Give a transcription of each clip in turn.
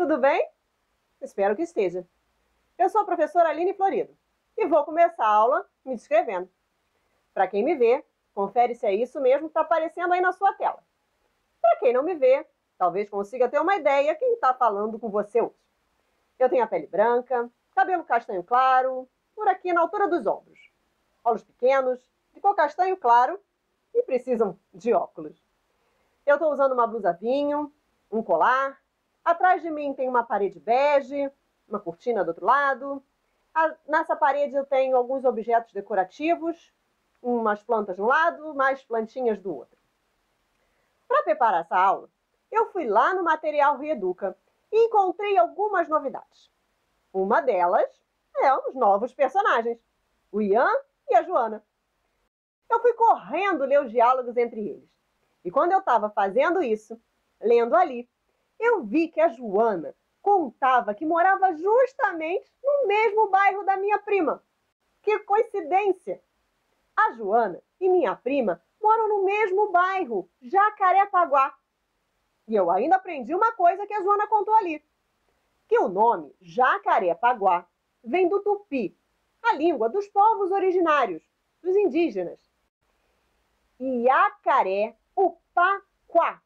tudo bem? Espero que esteja. Eu sou a professora Aline Florido e vou começar a aula me descrevendo. Para quem me vê, confere se é isso mesmo que está aparecendo aí na sua tela. Para quem não me vê, talvez consiga ter uma ideia quem está falando com você hoje. Eu tenho a pele branca, cabelo castanho claro, por aqui na altura dos ombros, olhos pequenos, de cor castanho claro e precisam de óculos. Eu estou usando uma blusa vinho, um colar, atrás de mim tem uma parede bege, uma cortina do outro lado. Nessa parede eu tenho alguns objetos decorativos, umas plantas de um lado, mais plantinhas do outro. Para preparar essa aula, eu fui lá no Material Reeduca e encontrei algumas novidades. Uma delas é os novos personagens, o Ian e a Joana. Eu fui correndo ler os diálogos entre eles. E quando eu estava fazendo isso, lendo ali, eu vi que a Joana contava que morava justamente no mesmo bairro da minha prima. Que coincidência! A Joana e minha prima moram no mesmo bairro, Jacarepaguá. E eu ainda aprendi uma coisa que a Joana contou ali, que o nome Jacarepaguá vem do tupi, a língua dos povos originários, dos indígenas. Iacaré-Upaquá,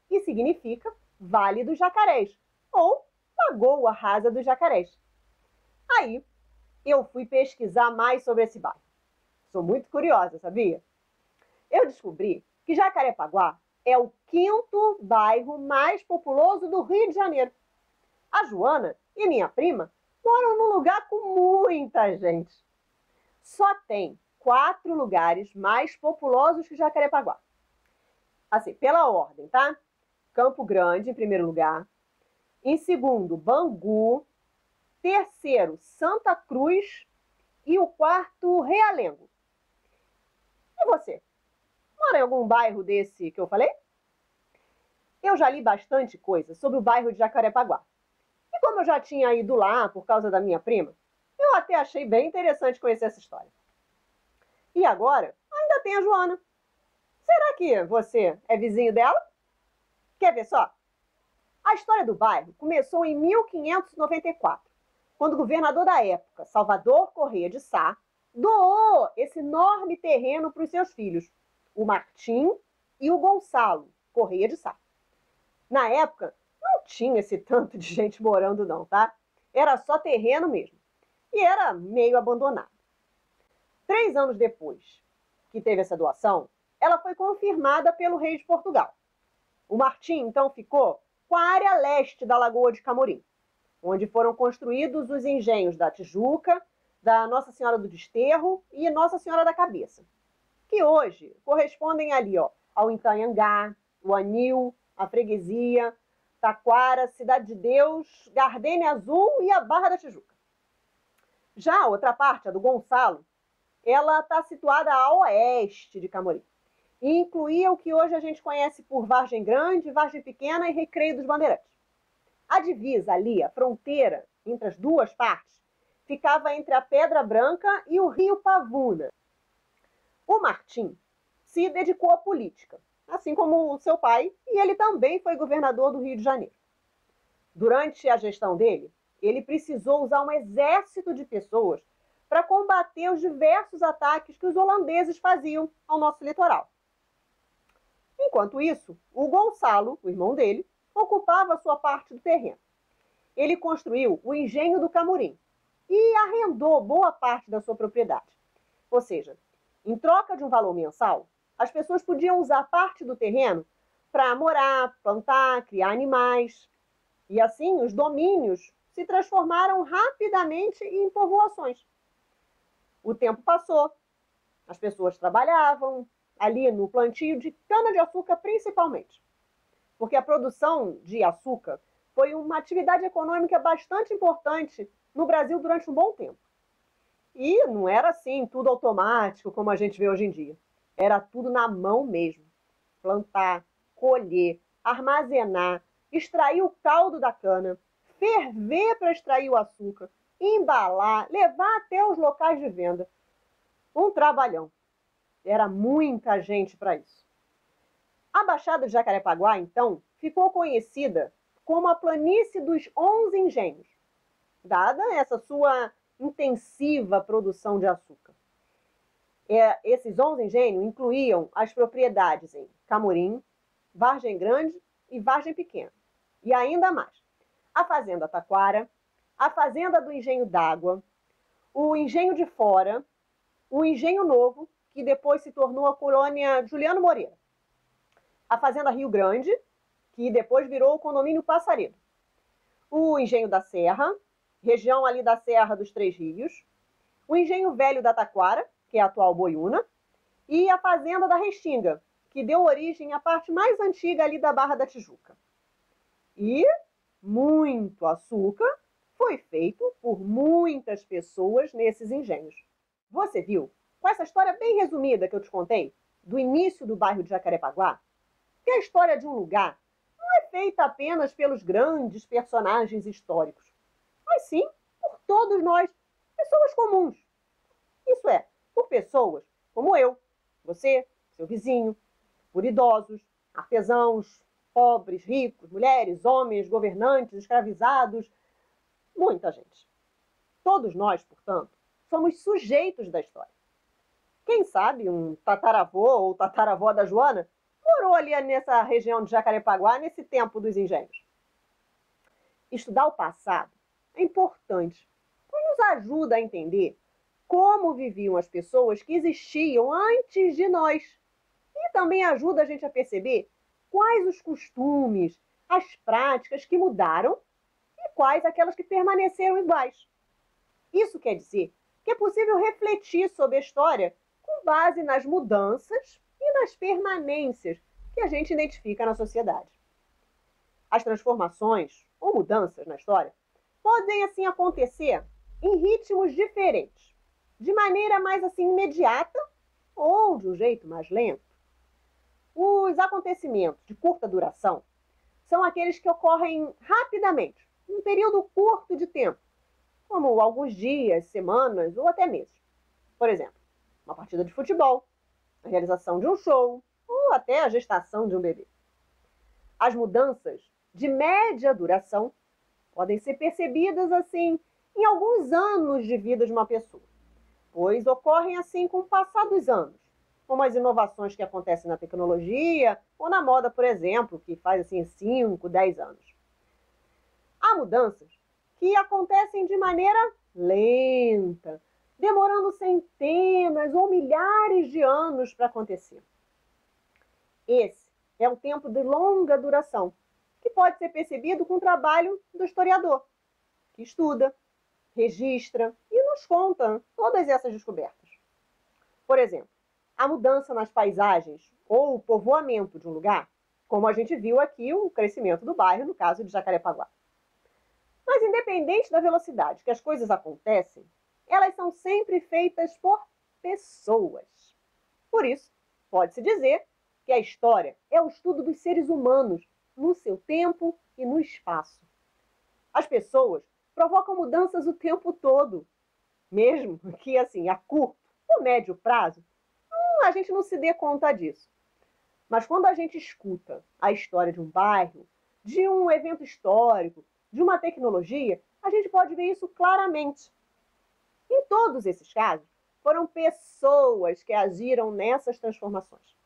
que significa Vale dos Jacarés, ou Lagoa Rasa dos Jacarés. Aí, eu fui pesquisar mais sobre esse bairro. Sou muito curiosa, sabia? Eu descobri que Jacarepaguá é o 5º bairro mais populoso do Rio de Janeiro. A Joana e minha prima moram num lugar com muita gente. Só tem 4 lugares mais populosos que Jacarepaguá. Assim, pela ordem, tá? Campo Grande, em primeiro lugar. Em segundo, Bangu. Terceiro, Santa Cruz. E o quarto, Realengo. E você? Mora em algum bairro desse que eu falei? Eu já li bastante coisa sobre o bairro de Jacarepaguá. E como eu já tinha ido lá por causa da minha prima, eu até achei bem interessante conhecer essa história. E agora, ainda tem a Joana. Será que você é vizinho dela? Quer ver só? A história do bairro começou em 1594, quando o governador da época, Salvador Corrêa de Sá, doou esse enorme terreno para os seus filhos, o Martim e o Gonçalo Corrêa de Sá. Na época, não tinha esse tanto de gente morando não, tá? Era só terreno mesmo. E era meio abandonado. 3 anos depois que teve essa doação, ela foi confirmada pelo rei de Portugal. O Martim, então, ficou com a área leste da Lagoa de Camorim, onde foram construídos os engenhos da Tijuca, da Nossa Senhora do Desterro e Nossa Senhora da Cabeça, que hoje correspondem ali ao Itanhangá, o Anil, a Freguesia, Taquara, Cidade de Deus, Gardênia Azul e a Barra da Tijuca. Já a outra parte, a do Gonçalo, ela está situada a oeste de Camorim e incluía o que hoje a gente conhece por Vargem Grande, Vargem Pequena e Recreio dos Bandeirantes. A divisa ali, a fronteira entre as duas partes, ficava entre a Pedra Branca e o rio Pavuna. O Martim se dedicou à política, assim como o seu pai, e ele também foi governador do Rio de Janeiro. Durante a gestão dele, ele precisou usar um exército de pessoas para combater os diversos ataques que os holandeses faziam ao nosso litoral. Enquanto isso, o Gonçalo, o irmão dele, ocupava sua parte do terreno. Ele construiu o Engenho do Camorim e arrendou boa parte da sua propriedade. Ou seja, em troca de um valor mensal, as pessoas podiam usar parte do terreno para morar, plantar, criar animais. E assim, os domínios se transformaram rapidamente em povoações. O tempo passou, as pessoas trabalhavam ali no plantio de cana-de-açúcar principalmente, porque a produção de açúcar foi uma atividade econômica bastante importante no Brasil durante um bom tempo. E não era assim, tudo automático, como a gente vê hoje em dia. Era tudo na mão mesmo. Plantar, colher, armazenar, extrair o caldo da cana, ferver para extrair o açúcar, embalar, levar até os locais de venda. Um trabalhão. Era muita gente para isso. A Baixada de Jacarepaguá, então, ficou conhecida como a planície dos 11 engenhos, dada essa sua intensiva produção de açúcar. Esses 11 engenhos incluíam as propriedades em Camorim, Vargem Grande e Vargem Pequena. E ainda mais, a Fazenda Taquara, a Fazenda do Engenho d'Água, o Engenho de Fora, o Engenho Novo, que depois se tornou a colônia Juliano Moreira, a Fazenda Rio Grande, que depois virou o condomínio Passaredo, o Engenho da Serra, região ali da Serra dos Três Rios, o Engenho Velho da Taquara, que é a atual Boiúna, e a Fazenda da Restinga, que deu origem à parte mais antiga ali da Barra da Tijuca. E muito açúcar foi feito por muitas pessoas nesses engenhos. Você viu, com essa história bem resumida que eu te contei, do início do bairro de Jacarepaguá, que a história de um lugar não é feita apenas pelos grandes personagens históricos, mas sim por todos nós, pessoas comuns. Isso é, por pessoas como eu, você, seu vizinho, por idosos, artesãos, pobres, ricos, mulheres, homens, governantes, escravizados, muita gente. Todos nós, portanto, somos sujeitos da história. Quem sabe um tataravô ou tataravó da Joana morou ali nessa região de Jacarepaguá nesse tempo dos engenhos. Estudar o passado é importante, pois nos ajuda a entender como viviam as pessoas que existiam antes de nós. E também ajuda a gente a perceber quais os costumes, as práticas que mudaram e quais aquelas que permaneceram iguais. Isso quer dizer que é possível refletir sobre a história com base nas mudanças e nas permanências que a gente identifica na sociedade. As transformações ou mudanças na história podem assim acontecer em ritmos diferentes, de maneira mais assim imediata ou de um jeito mais lento. Os acontecimentos de curta duração são aqueles que ocorrem rapidamente, em um período curto de tempo, como alguns dias, semanas ou até meses. Por exemplo, uma partida de futebol, a realização de um show ou até a gestação de um bebê. As mudanças de média duração podem ser percebidas assim em alguns anos de vida de uma pessoa, pois ocorrem assim com o passar dos anos, como as inovações que acontecem na tecnologia ou na moda, por exemplo, que faz assim 5, 10 anos. Há mudanças que acontecem de maneira lenta, demorando centenas ou milhares de anos para acontecer. Esse é um tempo de longa duração, que pode ser percebido com o trabalho do historiador, que estuda, registra e nos conta todas essas descobertas. Por exemplo, a mudança nas paisagens ou o povoamento de um lugar, como a gente viu aqui o crescimento do bairro, no caso de Jacarepaguá. Mas independente da velocidade que as coisas acontecem, elas são sempre feitas por pessoas. Por isso, pode-se dizer que a história é o estudo dos seres humanos no seu tempo e no espaço. As pessoas provocam mudanças o tempo todo, mesmo que assim, a curto ou médio prazo, a gente não se dê conta disso. Mas quando a gente escuta a história de um bairro, de um evento histórico, de uma tecnologia, a gente pode ver isso claramente. Em todos esses casos, foram pessoas que agiram nessas transformações.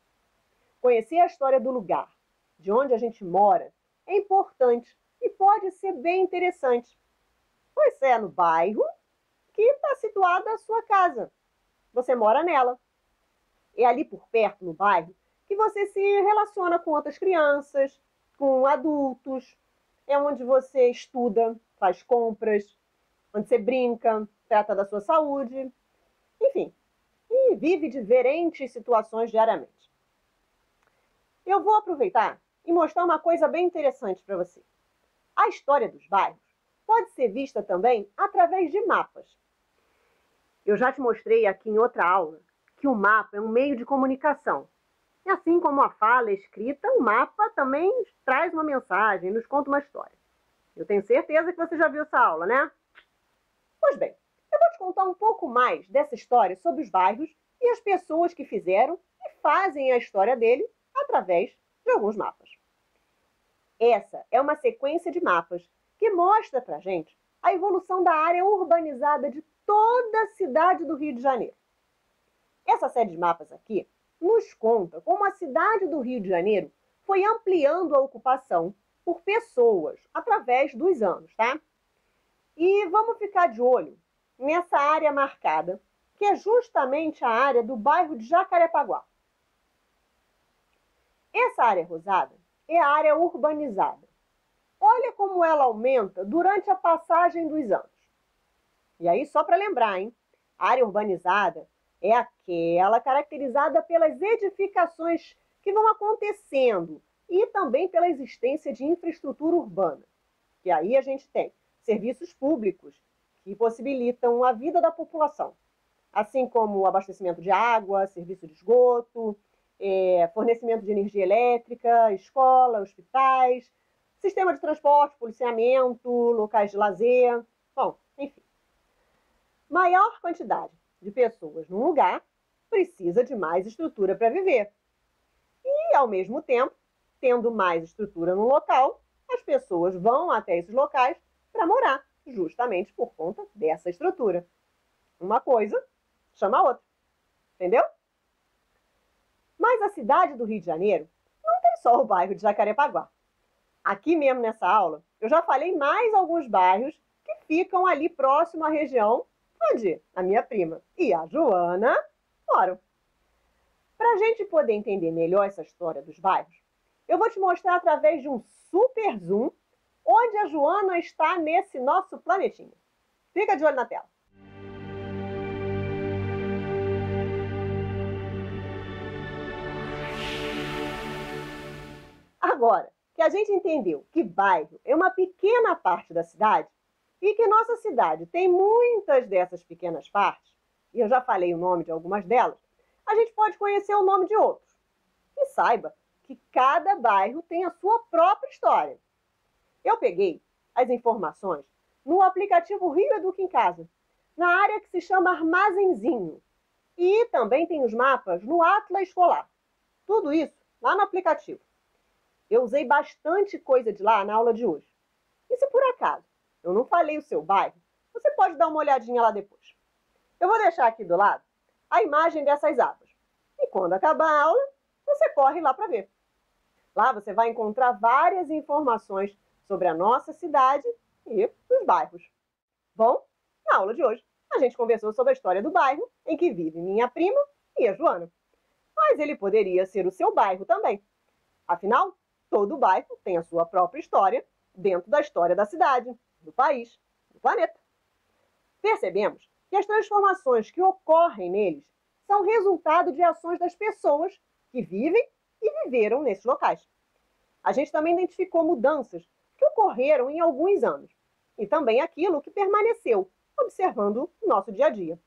Conhecer a história do lugar, de onde a gente mora, é importante e pode ser bem interessante, pois é no bairro que está situada a sua casa. Você mora nela. É ali por perto, no bairro, que você se relaciona com outras crianças, com adultos, é onde você estuda, faz compras, onde você brinca, trata da sua saúde, enfim, e vive diferentes situações diariamente. Eu vou aproveitar e mostrar uma coisa bem interessante para você. A história dos bairros pode ser vista também através de mapas. Eu já te mostrei aqui em outra aula que o mapa é um meio de comunicação. E assim como a fala é escrita, o mapa também traz uma mensagem, nos conta uma história. Eu tenho certeza que você já viu essa aula, né? Pois bem, eu vou te contar um pouco mais dessa história sobre os bairros e as pessoas que fizeram e fazem a história dele através de alguns mapas. Essa é uma sequência de mapas que mostra para a gente a evolução da área urbanizada de toda a cidade do Rio de Janeiro. Essa série de mapas aqui nos conta como a cidade do Rio de Janeiro foi ampliando a ocupação por pessoas através dos anos, tá? E vamos ficar de olho nessa área marcada, que é justamente a área do bairro de Jacarepaguá. Essa área rosada é a área urbanizada. Olha como ela aumenta durante a passagem dos anos. E aí, só para lembrar, hein? A área urbanizada é aquela caracterizada pelas edificações que vão acontecendo e também pela existência de infraestrutura urbana. Que aí a gente tem serviços públicos que possibilitam a vida da população, assim como o abastecimento de água, serviço de esgoto, fornecimento de energia elétrica, escola, hospitais, sistema de transporte, policiamento, locais de lazer, bom, enfim. Maior quantidade de pessoas num lugar precisa de mais estrutura para viver. E, ao mesmo tempo, tendo mais estrutura no local, as pessoas vão até esses locais para morar, justamente por conta dessa estrutura. Uma coisa chama a outra, entendeu? Mas a cidade do Rio de Janeiro não tem só o bairro de Jacarepaguá. Aqui mesmo nessa aula, eu já falei mais alguns bairros que ficam ali próximo à região onde a minha prima e a Joana moram. Para a gente poder entender melhor essa história dos bairros, eu vou te mostrar através de um super zoom onde a Joana está nesse nosso planetinha. Fica de olho na tela. Agora que a gente entendeu que bairro é uma pequena parte da cidade e que nossa cidade tem muitas dessas pequenas partes, e eu já falei o nome de algumas delas, a gente pode conhecer o nome de outros. E saiba que cada bairro tem a sua própria história. Eu peguei as informações no aplicativo Rio Educa em Casa, na área que se chama Armazenzinho. E também tem os mapas no Atlas Escolar. Tudo isso lá no aplicativo. Eu usei bastante coisa de lá na aula de hoje. E se por acaso eu não falei o seu bairro, você pode dar uma olhadinha lá depois. Eu vou deixar aqui do lado a imagem dessas abas. E quando acabar a aula, você corre lá para ver. Lá você vai encontrar várias informações sobre a nossa cidade e os bairros. Bom, na aula de hoje, a gente conversou sobre a história do bairro em que vive minha prima e a Joana. Mas ele poderia ser o seu bairro também. Afinal, todo bairro tem a sua própria história dentro da história da cidade, do país, do planeta. Percebemos que as transformações que ocorrem neles são resultado de ações das pessoas que vivem e viveram nesses locais. A gente também identificou mudanças que ocorreram em alguns anos e também aquilo que permaneceu, observando o nosso dia a dia.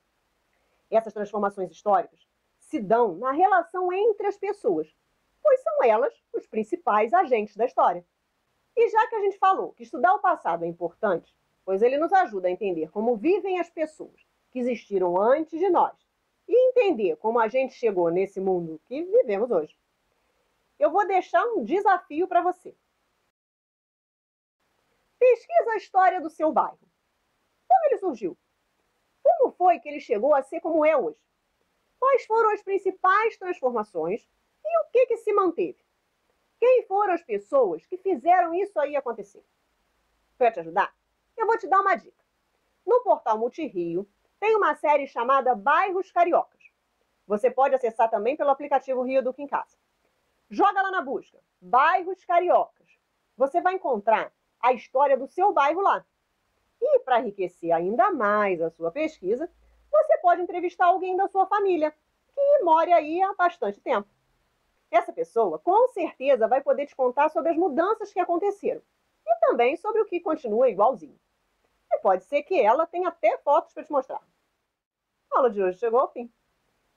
Essas transformações históricas se dão na relação entre as pessoas, pois são elas os principais agentes da história. E já que a gente falou que estudar o passado é importante, pois ele nos ajuda a entender como vivem as pessoas que existiram antes de nós e entender como a gente chegou nesse mundo que vivemos hoje, eu vou deixar um desafio para você. Pesquisa a história do seu bairro. Como ele surgiu? Como foi que ele chegou a ser como é hoje? Quais foram as principais transformações e o que se manteve? Quem foram as pessoas que fizeram isso aí acontecer? Para te ajudar, eu vou te dar uma dica. No portal Multirio, tem uma série chamada Bairros Cariocas. Você pode acessar também pelo aplicativo Rio Educa em Casa. Joga lá na busca, Bairros Cariocas. Você vai encontrar a história do seu bairro lá. E para enriquecer ainda mais a sua pesquisa, você pode entrevistar alguém da sua família que mora aí há bastante tempo. Essa pessoa, com certeza, vai poder te contar sobre as mudanças que aconteceram e também sobre o que continua igualzinho. E pode ser que ela tenha até fotos para te mostrar. A aula de hoje chegou ao fim.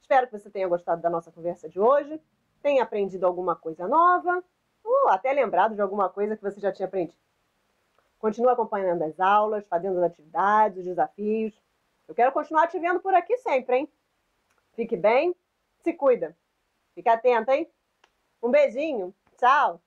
Espero que você tenha gostado da nossa conversa de hoje, tenha aprendido alguma coisa nova ou até lembrado de alguma coisa que você já tinha aprendido. Continue acompanhando as aulas, fazendo as atividades, os desafios. Eu quero continuar te vendo por aqui sempre, hein? Fique bem, se cuida. Fique atento, hein? Um beijinho. Tchau.